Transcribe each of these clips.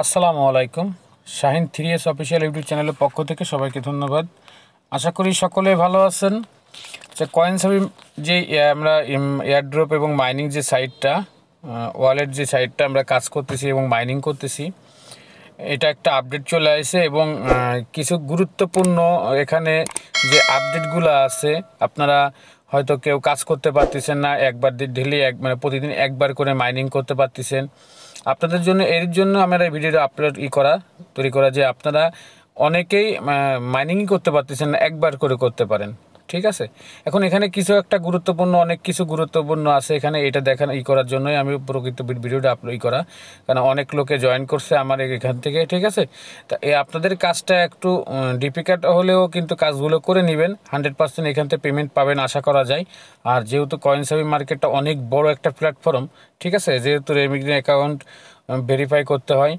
আসসালামু আলাইকুম। Shahin 3S official YouTube চ্যানেলের পক্ষ থেকে সবাইকে ধন্যবাদ। আশা করি সকলে ভালো আছেন। কয়েনসাবি যে আমরা এয়ারড্রপ এবং মাইনিং যে সাইটটা, ওয়ালেট যে সাইটটা আমরা কাজ করতেছি এবং মাইনিং করতেছি, এটা একটা আপডেট চলে আসে এবং কিছু গুরুত্বপূর্ণ এখানে যে আপডেটগুলো আছে, আপনারা হয়তো কেউ কাজ করতে পারতেছেন না, একবার ডেলি মানে প্রতিদিন একবার করে মাইনিং করতে পারতেছেন। আপনাদের জন্য এর জন্য আমার এই ভিডিওটা তৈরি করা যে আপনারা অনেকেই মাইনিংই করতে পারতেছেন না, একবার করে করতে পারেন। ঠিক আছে, এখন এখানে অনেক কিছু গুরুত্বপূর্ণ আছে এখানে, এটা করার জন্যই আমি প্রকৃত ভিডিওটা আপলোড করা, কারণ অনেক লোকে জয়েন করছে আমার এখান থেকে। ঠিক আছে, তা আপনাদের কাজটা একটু ডিফিকাল্ট হলেও কিন্তু কাজগুলো করে নেবেন, 100% এখান থেকে পেমেন্ট পাবেন আশা করা যায়। আর যেহেতু কয়েনসাবি মার্কেটটা অনেক বড় একটা প্ল্যাটফর্ম, ঠিক আছে, যেহেতু রেমিটেন্স অ্যাকাউন্ট ভেরিফাই করতে হয়,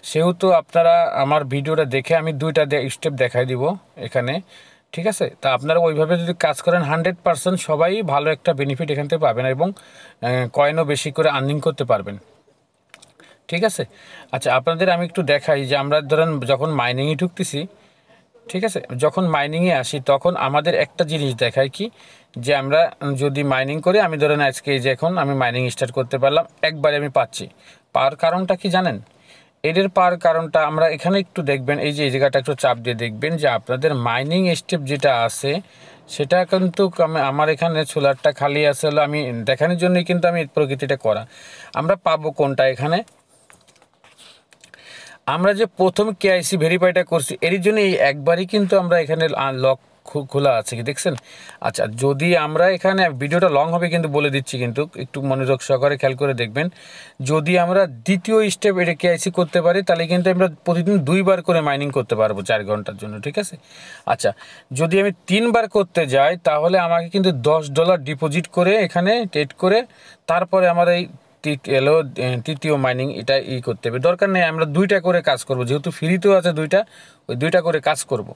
সেহেতু আপনারা আমার ভিডিওটা দেখে আমি 2টা স্টেপ দেখাই দিব এখানে। ঠিক আছে, তা আপনারা ওইভাবে যদি কাজ করেন 100% সবাই ভালো একটা বেনিফিট এখান থেকে পাবেন এবং কয়েনও বেশি করে আর্নিং করতে পারবেন। ঠিক আছে, আচ্ছা আপনাদের আমি একটু দেখাই যে আমরা ধরেন যখন মাইনিংয়ে ঢুকতেছি, ঠিক আছে, যখন মাইনিংয়ে আসি তখন আমাদের একটা জিনিস দেখায় কি, যে আমরা যদি মাইনিং করি, আমি ধরেন আজকে এই যে এখন আমি মাইনিং স্টার্ট করতে পারলাম, একবারে আমি পাচ্ছি। পাওয়ার কারণটা কি জানেন? এদের পাওয়ার কারণটা আমরা এখানে একটু দেখবেন, এই যে এই জায়গাটা একটু চাপ দিয়ে দেখবেন যে আপনাদের মাইনিং স্টেপ যেটা আছে সেটা কিন্তু আমার এখানে সোলারটা খালি আছে, হলো আমি দেখানোর জন্যই কিন্তু আমি প্রকৃতিটা করা। আমরা পাবো কোনটা? এখানে আমরা যে প্রথম কেআইসি ভেরিফাইটা করছি এর জন্য এই একবারই কিন্তু আমরা এখানে লক খোলা আছে, কি দেখছেন? আচ্ছা, যদি আমরা এখানে ভিডিওটা লং হবে কিন্তু বলে দিচ্ছি, কিন্তু একটু মনোযোগ সহকারে খেয়াল করে দেখবেন। যদি আমরা দ্বিতীয় স্টেপ এটা কেআইসি করতে পারি, তাহলে কিন্তু আমরা প্রতিদিন 2বার করে মাইনিং করতে পারবো 4 ঘন্টার জন্য। ঠিক আছে, আচ্ছা যদি আমি 3বার করতে যাই, তাহলে আমাকে কিন্তু $10 ডিপোজিট করে এখানে ট্রেড করে তারপরে আমার এই তৃতীয় মাইনিং এটা করতে হবে। দরকার নেই, আমরা 2টা করে কাজ করব, যেহেতু ফ্রিতেও আছে 2টা, ওই 2টা করে কাজ করব।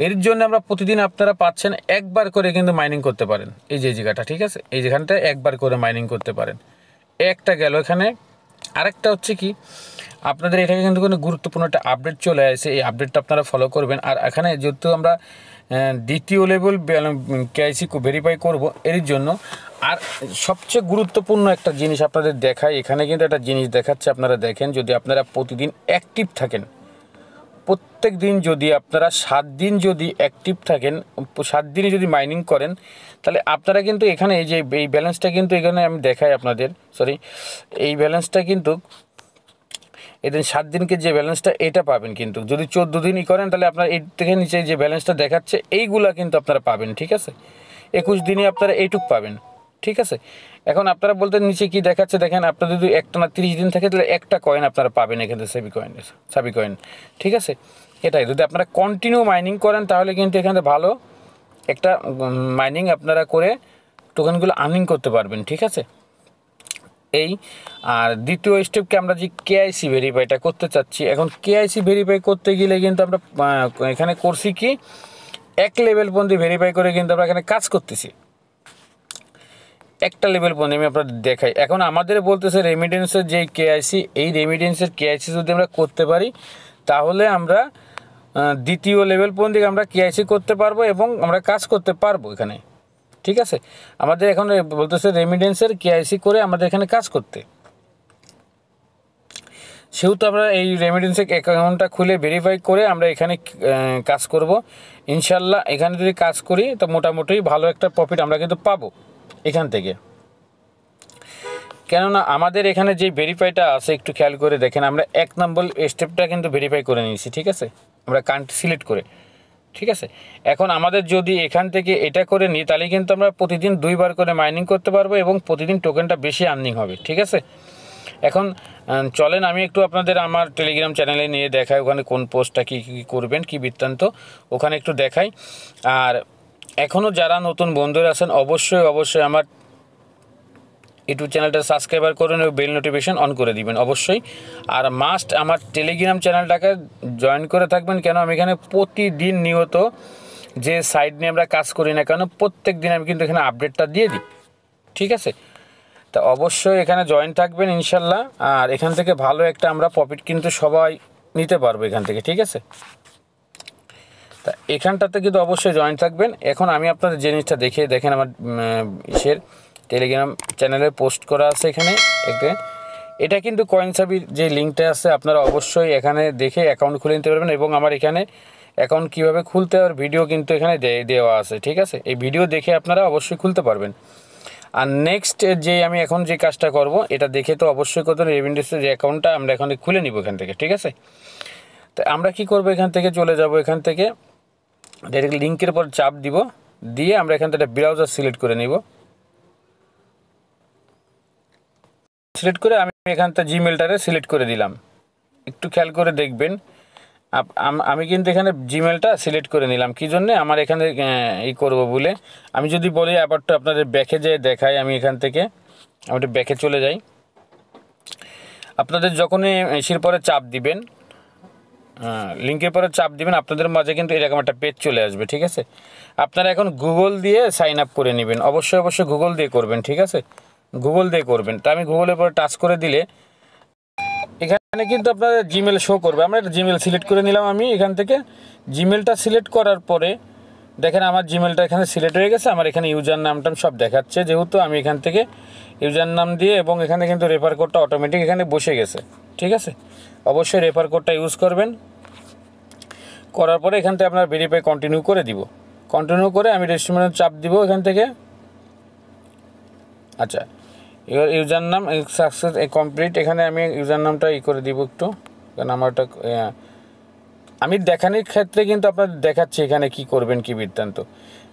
এর জন্য আমরা প্রতিদিন আপনারা পাচ্ছেন একবার করে কিন্তু মাইনিং করতে পারেন। এই যে জায়গাটা, ঠিক আছে, এই যেখানটা একবার করে মাইনিং করতে পারেন। একটা গেল। এখানে আরেকটা হচ্ছে কি, আপনাদের এটাকে কিন্তু কোনো গুরুত্বপূর্ণ একটা আপডেট চলে আসে, এই আপডেটটা আপনারা ফলো করবেন। আর এখানে যেহেতু আমরা দ্বিতীয় লেভেল কেআইসি ভেরিফাই করব, এর জন্য আর সবচেয়ে গুরুত্বপূর্ণ একটা জিনিস আপনাদের দেখায়, এখানে কিন্তু একটা জিনিস দেখাচ্ছে, আপনারা দেখেন, যদি আপনারা প্রতিদিন অ্যাক্টিভ থাকেন, প্রত্যেক দিন যদি আপনারা 7 দিন যদি অ্যাক্টিভ থাকেন, 7 দিনে যদি মাইনিং করেন, তাহলে আপনারা কিন্তু এখানে এই যে এই ব্যালেন্সটা কিন্তু এখানে আমি দেখাই আপনাদের, এই ব্যালেন্সটা কিন্তু এদিন 7 দিনকে যে ব্যালেন্সটা এটা পাবেন। কিন্তু যদি 14 দিনই করেন, তাহলে আপনার এই থেকে নিচে যে ব্যালেন্সটা দেখাচ্ছে এইগুলা কিন্তু আপনারা পাবেন। ঠিক আছে, 21 দিনে আপনারা এইটুক পাবেন। ঠিক আছে, এখন আপনারা বলতে নিচে কি দেখাচ্ছে দেখেন, আপনার যদি একটানা 30 দিন থাকে, তাহলে একটা কয়েন আপনারা পাবেন এখানে, সাবি কয়েন। ঠিক আছে, এটাই যদি আপনারা কন্টিনিউ মাইনিং করেন, তাহলে কিন্তু এখানে ভালো একটা মাইনিং আপনারা করে টোকেনগুলো আর্নিং করতে পারবেন। ঠিক আছে, এই আর দ্বিতীয় স্টেপকে আমরা যে কেআইসি ভেরিফাইটা করতে চাচ্ছি, এখন কেআইসি ভেরিফাই করতে গেলে কিন্তু আমরা এখানে করছি কি, 1 লেভেল পর্যন্ত ভেরিফাই করে কিন্তু আমরা এখানে কাজ করতেছি। একটা লেভেল পর্যন্ত আমি আপনাদের দেখাই। এখন আমাদের বলতেছে রেমিটেন্সের যে কেআইসি, এই রেমিটেন্সের কেআইসি যদি আমরা করতে পারি, তাহলে আমরা দ্বিতীয় লেভেল পর্যন্ত আমরা কেআইসি করতে পারবো এবং আমরা কাজ করতে পারবো এখানে। ঠিক আছে, আমাদের এখন বলতেছে রেমিটেন্সের কেআইসি করে আমাদের এখানে কাজ করতে, সেহেতু আমরা এই রেমিটেন্সের অ্যাকাউন্টটা খুলে ভেরিফাই করে আমরা এখানে কাজ করব ইনশাল্লাহ। এখানে যদি কাজ করি তো মোটামুটি ভালো একটা প্রফিট আমরা কিন্তু পাবো এখান থেকে, কেননা আমাদের এখানে যে ভেরিফাইটা আছে একটু খেয়াল করে দেখেন, আমরা 1 নম্বর স্টেপটা কিন্তু ভেরিফাই করে নিয়েছি। ঠিক আছে, আমরা কান্ট্রি সিলেক্ট করে। ঠিক আছে, এখন আমাদের যদি এখান থেকে এটা করে নিই, তাহলে কিন্তু আমরা প্রতিদিন 2বার করে মাইনিং করতে পারবো এবং প্রতিদিন টোকেনটা বেশি আর্নিং হবে। ঠিক আছে, এখন চলেন আমি একটু আপনাদের আমার টেলিগ্রাম চ্যানেলে নিয়ে দেখাই, ওখানে কোন পোস্টটা কী কী করবেন, কি বৃত্তান্ত ওখানে একটু দেখাই। আর এখনও যারা নতুন বন্ধুরা আছেন, অবশ্যই আমার ইউটিউব চ্যানেলটা সাবস্ক্রাইবার করুন এবং বেল নোটিফিকেশন অন করে দিবেন অবশ্যই। আর মাস্ট আমার টেলিগ্রাম চ্যানেলটাকে জয়েন করে থাকবেন, কেন আমি এখানে প্রতিদিন নিয়ত যে সাইট নিয়ে আমরা কাজ করি না কেন, প্রত্যেক দিন আমি কিন্তু এখানে আপডেটটা দিয়ে দিই। ঠিক আছে, তা অবশ্যই এখানে জয়েন থাকবেন ইনশাল্লাহ। আর এখান থেকে ভালো একটা আমরা প্রফিট কিন্তু সবাই নিতে পারবো এখান থেকে, ঠিক আছে। তা এখানটাতে কিন্তু অবশ্যই জয়েন থাকবেন। এখন আমি আপনাদের জিনিসটা দেখিয়ে দেখেন, আমার ইসের টেলিগ্রাম চ্যানেলে পোস্ট করা আছে এখানে একটা। এটা কিন্তু কয়েনসাবির যে লিঙ্কটা আছে আপনারা অবশ্যই এখানে দেখে অ্যাকাউন্ট খুলে নিতে পারবেন, এবং আমার এখানে অ্যাকাউন্ট কীভাবে খুলতে হয় ভিডিও কিন্তু এখানে দেওয়া আছে, ঠিক আছে। এই ভিডিও দেখে আপনারা অবশ্যই খুলতে পারবেন। আর নেক্সট যে আমি এখন যে কাজটা করব এটা দেখে তো অবশ্যই কত রেমিটেন্সের যে অ্যাকাউন্টটা আমরা এখানে খুলে নিব এখান থেকে, ঠিক আছে। তো আমরা কি করব, এখান থেকে চলে যাব, এখান থেকে ডাইরেক্ট লিঙ্কের উপর চাপ দিব, দিয়ে আমরা এখান থেকে ব্রাউজার সিলেক্ট করে নিব। সিলেক্ট করে আমি এখান থেকে জিমেলটারে সিলেক্ট করে দিলাম। একটু খেয়াল করে দেখবেন, আমি কিন্তু এখানে জিমেলটা সিলেক্ট করে নিলাম। কী জন্যে, আমার এখানে এই করব বলে। আমি যদি বলি ব্যাপারটা আপনাদের ব্যাকে যেয়ে দেখাই, আমি এখান থেকে আমি একটু ব্যাকে চলে যাই। আপনাদের যখনই এসির পরে চাপ দিবেন, লিঙ্কের পরে চাপ দিবেন, আপনাদের মাঝে কিন্তু এরকম একটা পেজ চলে আসবে, ঠিক আছে। আপনারা এখন গুগল দিয়ে সাইন আপ করে নেবেন, অবশ্যই গুগল দিয়ে করবেন, ঠিক আছে। গুগল দিয়ে করবেন। তা আমি গুগলের পরে টাচ করে দিলে এখানে কিন্তু আপনার জিমেল শো করবে। আমরা একটা জিমেল সিলেক্ট করে নিলাম। আমি এখান থেকে জিমেলটা সিলেক্ট করার পরে দেখেন আমার জিমেলটা এখানে সিলেক্ট হয়ে গেছে। আমার এখানে ইউজার নামটা সব দেখাচ্ছে, যেহেতু আমি এখান থেকে ইউজার নাম দিয়ে, এবং এখানে কিন্তু রেফার কোডটা অটোমেটিক এখানে বসে গেছে, ঠিক আছে। অবশ্যই রেফার কোডটা ইউজ করবেন। করার পরে এখান থেকে আপনার ভেরিফাই কন্টিনিউ করে দিব। কন্টিনিউ করে আমি রেজিস্ট্রেশনের চাপ দিব এখান থেকে। আচ্ছা, এবার ইউজার নাম সাকসেস কমপ্লিট। এখানে আমি ইউজার নামটা করে দিব একটু, কারণ আমারটা আমি দেখানোর ক্ষেত্রে কিন্তু আপনাদের দেখাচ্ছি এখানে কি করবেন, কি বৃত্তান্ত।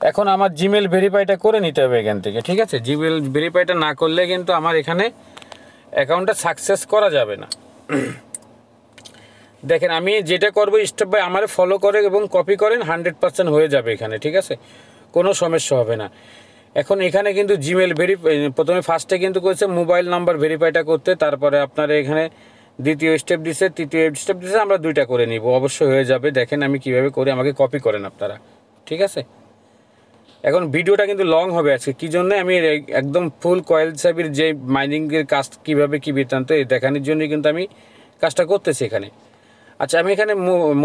এখন আমার জিমেল ভেরিফাইটা করে নিতে হবে এখান থেকে, ঠিক আছে। জিমেল ভেরিফাইটা না করলে কিন্তু আমার এখানে অ্যাকাউন্টটা সাকসেস করা যাবে না। দেখেন আমি যেটা করবো স্টেপ বাই আমার ফলো করে এবং কপি করেন, 100% হয়ে যাবে এখানে, ঠিক আছে। কোনো সমস্যা হবে না। এখন এখানে কিন্তু জিমেল প্রথমে ফার্স্টে কিন্তু করেছে মোবাইল নাম্বার ভেরিফাইটা করতে, তারপরে আপনার এখানে দ্বিতীয় স্টেপ দিছে, তৃতীয় স্টেপ দিছে, আমরা দুইটা করে নিব, অবশ্যই হয়ে যাবে। দেখেন আমি কিভাবে করি, আমাকে কপি করেন আপনারা, ঠিক আছে। এখন ভিডিওটা কিন্তু লং হবে আজকে, কী জন্য আমি একদম ফুল KYC যে মাইনিংয়ের কাজ কীভাবে কী বৃত্তান্ত এই দেখানোর জন্যই কিন্তু আমি কাজটা করতেছি এখানে। আচ্ছা, আমি এখানে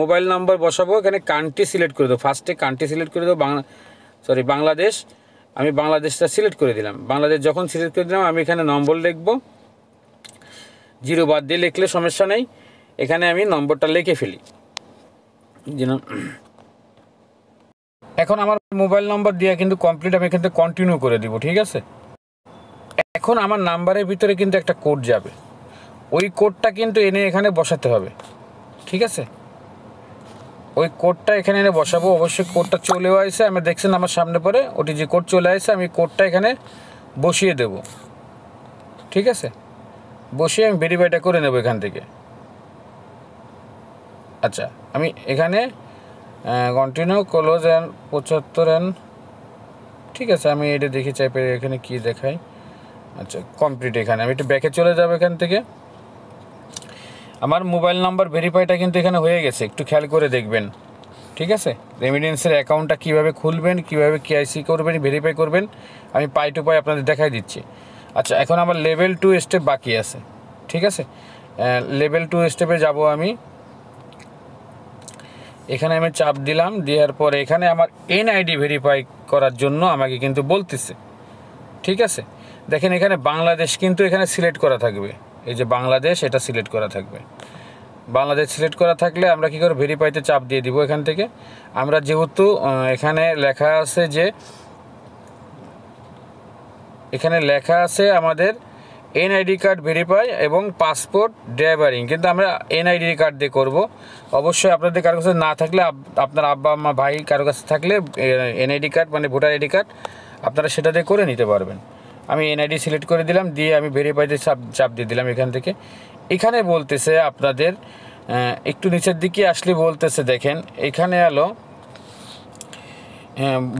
মোবাইল নাম্বার বসাবো, এখানে কান্ট্রি সিলেক্ট করে দেবো। ফার্স্টে কান্ট্রি সিলেক্ট করে দেবো, বাংলাদেশ। আমি বাংলাদেশটা সিলেক্ট করে দিলাম। বাংলাদেশ যখন সিলেক্ট করে দিলাম, আমি এখানে নম্বর লিখব, 0 বাদ দিয়ে লিখলে সমস্যা নেই। এখানে আমি নম্বরটা লিখে ফেলি। এখন আমার মোবাইল নম্বর দিয়ে কিন্তু কমপ্লিট, আমি এখান থেকে কন্টিনিউ করে দিব, ঠিক আছে। এখন আমার নাম্বারের ভিতরে কিন্তু একটা কোড যাবে, ওই কোডটা কিন্তু এনে এখানে বসাতে হবে, ঠিক আছে। ওই কোডটা এখানে এনে বসাবো। অবশ্যই কোডটা চলেও আসে, আমি দেখছেন আমার সামনে পরে ওটি যে কোড চলে আসে, আমি কোডটা এখানে বসিয়ে দেব, ঠিক আছে। বসিয়ে আমি ভেরিফাইটা করে নেব এখান থেকে। আচ্ছা, আমি এখানে কন্টিনিউ ক্লোজ 75 ঠিক আছে। আমি এটা দেখি চাইপে এখানে কি দেখাই। আচ্ছা, কমপ্লিট। এখানে আমি একটু ব্যাকে চলে যাব। এখান থেকে আমার মোবাইল নাম্বার ভেরিফাইটা কিন্তু এখানে হয়ে গেছে, একটু খেয়াল করে দেখবেন, ঠিক আছে। রেমিটেন্সের অ্যাকাউন্টটা কীভাবে খুলবেন, কীভাবে KYC করবেন, ভেরিফাই করবেন, আমি পাই টু পাই আপনাদের দেখাই দিচ্ছি। আচ্ছা, এখন আমার লেভেল 2 স্টেপ বাকি আছে, ঠিক আছে। লেভেল 2 স্টেপে যাব আমি। এখানে আমি চাপ দিলাম, দেওয়ার পরে এখানে আমার NID ভেরিফাই করার জন্য আমাকে কিন্তু বলতেছে, ঠিক আছে। দেখেন এখানে বাংলাদেশ কিন্তু এখানে সিলেক্ট করা থাকবে, এই যে বাংলাদেশ, এটা সিলেক্ট করা থাকবে। বাংলাদেশ সিলেক্ট করা থাকলে আমরা কী করে ভেরিফাইতে চাপ দিয়ে দিব। এখান থেকে আমরা যেহেতু এখানে লেখা আছে যে, এখানে লেখা আছে আমাদের NID কার্ড ভেরিফাই এবং পাসপোর্ট ড্রাইভারিং, কিন্তু আমরা NID কার্ড দিয়ে করব। অবশ্যই আপনাদের কারো কাছে না থাকলে, আপনার আব্বা আম্মা ভাই কারো কাছে থাকলে NID কার্ড মানে ভোটার ID কার্ড আপনারা সেটা দিয়ে করে নিতে পারবেন। আমি NID সিলেক্ট করে দিলাম, দিয়ে আমি ভেরিফাইতে চাপ দিয়ে দিলাম। এখান থেকে এখানে বলতেছে আপনাদের একটু নিচের দিকে আসলে বলতেছে, দেখেন এখানে এলো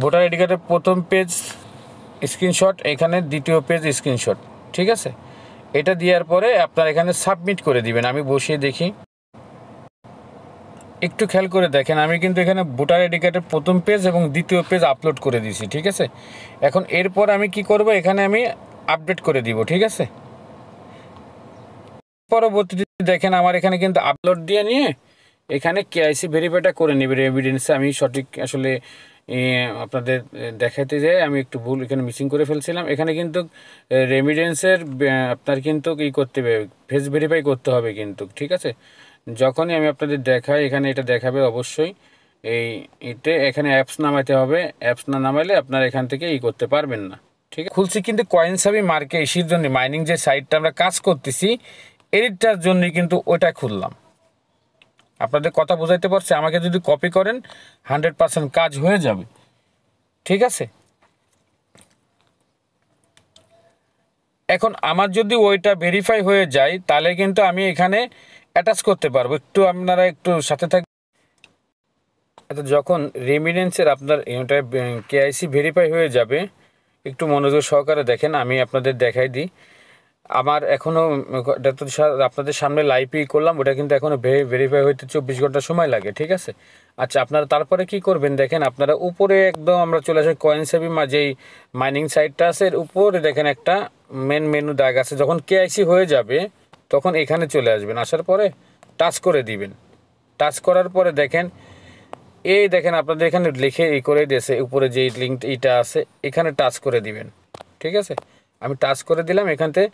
ভোটার ID কার্ডের প্রথম পেজ স্ক্রিনশট, এখানে দ্বিতীয় পেজ স্ক্রিনশট, ঠিক আছে। এটা দেওয়ার পরে আপনার এখানে সাবমিট করে দিবেন। আমি বসিয়ে দেখি, একটু খেয়াল করে দেখেন, আমি কিন্তু এখানে ভোটার ID কার্ডের প্রথম পেজ এবং দ্বিতীয় পেজ আপলোড করে দিয়েছি, ঠিক আছে। এখন এরপর আমি কি করব, এখানে আমি আপডেট করে দিব, ঠিক আছে। পরবর্তীতে দেখেন আমার এখানে কিন্তু আপলোড দিয়ে নিয়ে এখানে কেআইসি ভেরিফাইটা করে নেবে এভিডেন্সে। আমি সঠিক আসলে আপনাদের দেখাতে যাই আমি একটু ভুল এখানে মিসিং করে ফেলছিলাম। এখানে কিন্তু রেমিডেন্সের আপনার কিন্তু ই করতে হবে, ফেস ভেরিফাই করতে হবে কিন্তু, ঠিক আছে। যখনই আমি আপনাদের দেখাই এখানে এটা দেখাবে অবশ্যই এতে এখানে অ্যাপস নামাইতে হবে। অ্যাপস না নামাইলে আপনারা এখান থেকে করতে পারবেন না, ঠিক আছে। খুলছি কিন্তু কয়েনসাবি মার্কে ইস্যুর জন্য মাইনিং যে সাইটটা আমরা কাজ করতেছি এডিটটার জন্যই কিন্তু ওটা খুললাম। আপনাদের কথা বোঝাইতে পারছে? আমাকে যদি কপি করেন 100% কাজ হয়ে যাবে, ঠিক আছে। এখন আমার যদি ওইটা ভেরিফাই হয়ে যায় তাহলে কিন্তু আমি এখানে অ্যাটাচ করতে পারবো। একটু আপনারা একটু সাথে থাক। আচ্ছা, যখন রেমিডেন্সের আপনার এটা কেআইসি ভেরিফাই হয়ে যাবে একটু মনোযোগ সহকারে দেখেন, আমি আপনাদের দেখাই দিই। আমার এখনও আপনাদের সামনে লাইভই করলাম, ওটা কিন্তু এখনও ভেরিফাই হইতে 24 ঘন্টা সময় লাগে, ঠিক আছে। আচ্ছা, আপনারা তারপরে কি করবেন দেখেন, আপনারা উপরে একদম আমরা চলে আসি কয়েনসাবি যেই মাইনিং সাইটটা আছে এর উপরে দেখেন একটা মেন মেনু দাগ আছে। যখন কেআইসি হয়ে যাবে তখন এখানে চলে আসবেন, আসার পরে টাচ করে দিবেন। টাচ করার পরে দেখেন দেখেন আপনাদের এখানে লিখে করে দিয়েছে উপরে যেই লিঙ্ক এইটা আছে এখানে টাচ করে দিবেন, ঠিক আছে। আমি টাচ করে দিলাম, এখান থেকে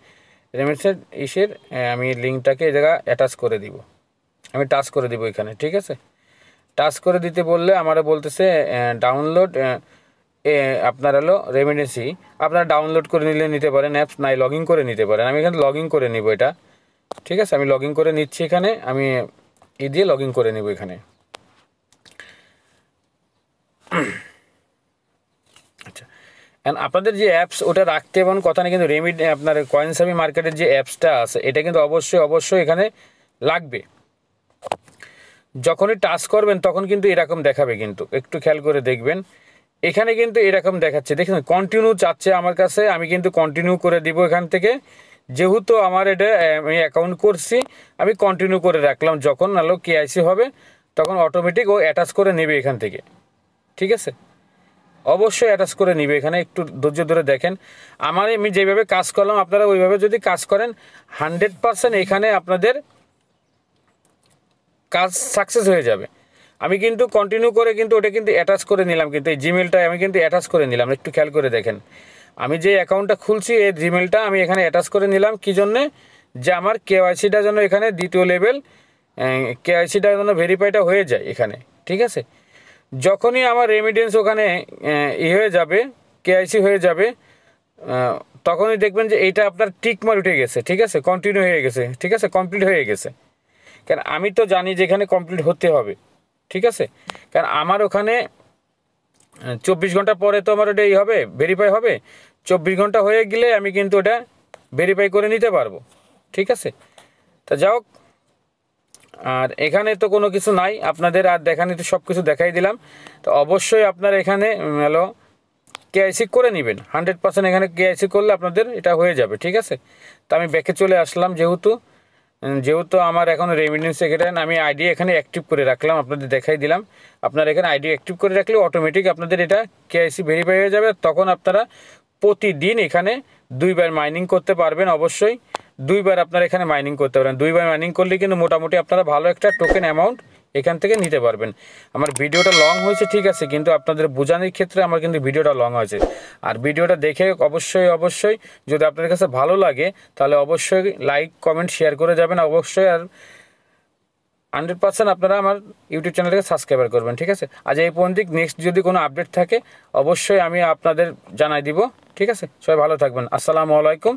রেমিটেন্সের আমি লিঙ্কটাকে এই জায়গা অ্যাটাচ করে দিব। আমি টাচ করে দিব এখানে, ঠিক আছে। টাচ করে দিতে বললে আমারা বলতেছে ডাউনলোড আপনার হলো রেমিটেন্সি, আপনারা ডাউনলোড করে নিতে পারেন, অ্যাপস নাই লগ ইন করে নিতে পারেন। আমি এখানে লগ ইন করে নিব এটা, ঠিক আছে। আমি লগ ইন করে নিচ্ছি, এখানে আমি দিয়ে লগ ইন করে নিব এখানে। আচ্ছা, আপনাদের যে অ্যাপস ওটা রাখতে এবং কথা নেই, কিন্তু আপনার কয়েনসাবি মার্কেটের যে অ্যাপসটা আছে এটা কিন্তু অবশ্যই এখানে লাগবে। যখনই টাচ করবেন তখন কিন্তু এরকম দেখাবে, কিন্তু একটু খেয়াল করে দেখবেন এখানে কিন্তু এরকম দেখাচ্ছে। দেখুন কন্টিনিউ চাচ্ছে আমার কাছে, আমি কিন্তু কন্টিনিউ করে দিব এখান থেকে। যেহেতু আমার এটা আমি অ্যাকাউন্ট করছি আমি কন্টিনিউ করে রাখলাম। যখন আলো কেআইসি হবে তখন অটোমেটিক ও অ্যাটাচ করে নেবে এখান থেকে, ঠিক আছে। অবশ্যই অ্যাটাচ করে নিবে এখানে, একটু ধৈর্য ধরে দেখেন। আমি যেভাবে কাজ করলাম আপনারা ওইভাবে যদি কাজ করেন 100% এখানে আপনাদের কাজ সাকসেস হয়ে যাবে। আমি কিন্তু কন্টিনিউ করে কিন্তু ওটা কিন্তু অ্যাটাচ করে নিলাম, কিন্তু এই জিমেলটা আমি কিন্তু অ্যাটাচ করে নিলাম। একটু খেয়াল করে দেখেন, আমি যে অ্যাকাউন্টটা খুলছি এই জিমেলটা আমি এখানে অ্যাটাচ করে নিলাম। কী জন্যে? যে আমার কেওয়াইসিটা যেন এখানে দ্বিতীয় লেভেল কেওয়াইসিটা যেন ভেরিফাইটা হয়ে যায় এখানে, ঠিক আছে। যখনই আমার রেমিটেন্স ওখানে হয়ে যাবে কেআইসি হয়ে যাবে তখনই দেখবেন যে এইটা আপনার টিক মার উঠে গেছে, ঠিক আছে, কন্টিনিউ হয়ে গেছে, ঠিক আছে, কমপ্লিট হয়ে গেছে। কারণ আমি তো জানি যে এখানে কমপ্লিট হতে হবে, ঠিক আছে। কারণ আমার ওখানে 24 ঘন্টা পরে তো আমার ওটা হবে ভেরিফাই হবে। 24 ঘন্টা হয়ে গেলে আমি কিন্তু ওটা ভেরিফাই করে নিতে পারবো, ঠিক আছে। তা যাও, আর এখানে তো কোনো কিছু নাই আপনাদের আর দেখানি, তো সব কিছু দেখাই দিলাম। তো অবশ্যই আপনারা এখানে হলো কেআইসি করে নেবেন 100%। এখানে কেআইসি করলে আপনাদের এটা হয়ে যাবে, ঠিক আছে। তো আমি ব্যাকে চলে আসলাম, যেহেতু আমার এখন রেমিটেন্স এখানে আমি আইডি এখানে অ্যাক্টিভ করে রাখলাম, আপনাদের দেখাই দিলাম। আপনারা এখানে আইডি অ্যাক্টিভ করে রাখলে অটোমেটিক আপনাদের এটা কেআইসি ভেরিফাই হয়ে যাবে। তখন আপনারা প্রতিদিন এখানে 2 বার মাইনিং করতে পারবেন। অবশ্যই 2 বার আপনারা এখানে মাইনিং করতে পারেন। 2 বার মাইনিং করলে কিন্তু মোটামুটি আপনারা ভালো একটা টোকেন অ্যামাউন্ট এখান থেকে নিতে পারবেন। আমার ভিডিওটা লং হয়েছে, ঠিক আছে, কিন্তু আপনাদের বোঝানোর ক্ষেত্রে আমার কিন্তু ভিডিওটা লং হয়েছে। আর ভিডিওটা দেখে অবশ্যই যদি আপনাদের কাছে ভালো লাগে তাহলে অবশ্যই লাইক কমেন্ট শেয়ার করে যাবেন অবশ্যই। আর 100% আপনারা আমার ইউটিউব চ্যানেলটাকে সাবস্ক্রাইব করবেন, ঠিক আছে। আজ এই পর্যন্ত, নেক্সট যদি কোনো আপডেট থাকে অবশ্যই আমি আপনাদের জানাই দিব, ঠিক আছে। সবাই ভালো থাকবেন। আসসালামু আলাইকুম।